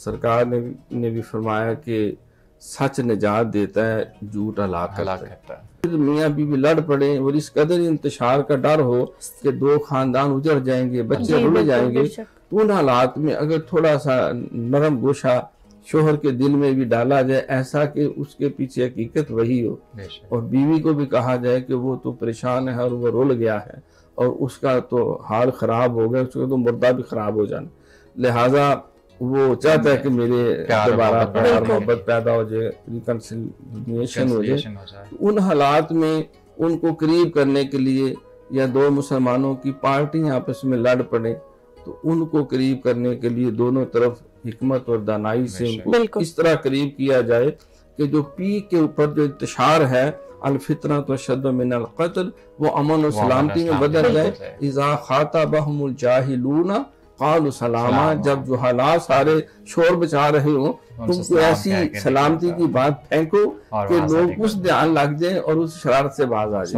सरकार ने भी फरमाया कि सच निजात देता है, झूठ हलाक करता है। फिर मियाँ बीवी लड़ पड़े और इस कदर इंतशार का डर हो कि दो खानदान उजड़ जाएंगे, बच्चे रुड़ जाएंगे, तो उन हालात में अगर थोड़ा सा नरम गोशा शोहर के दिल में भी डाला जाए, ऐसा कि उसके पीछे हकीकत वही हो, और बीवी को भी कहा जाए कि वो तो परेशान है और वो रुल गया है और उसका तो हाल खराब हो गया, उसका तो मुर्दा भी खराब हो जाना, लिहाजा वो चाहता है कि मेरे दोबारा प्यार मोहब्बत पैदा हो जाए, रिकन्सिलिएशन हो जाए। तो उन हालात में उनको करीब करने के लिए या दो मुसलमानों की पार्टी आपस में लड़ पड़े, तो उनको करीब करने के लिए दोनों तरफ हिकमत और दानाई से उनको इस तरह करीब किया जाए कि जो पी के ऊपर जो इंतशार है अल-फितना तो अशद्दु मिनल क़त्ल, वो अमन और सलामती में बदल जाए। इज़ा ख़ातबहुमुल जाहिलूना क़ालू सलामा, जब जो हालात सारे शोर बचा रहे हो, तुमको ऐसी सलामती की बात फेंको कि लोग उस ध्यान लग जाए और उस शरारत से बाज आ जाए।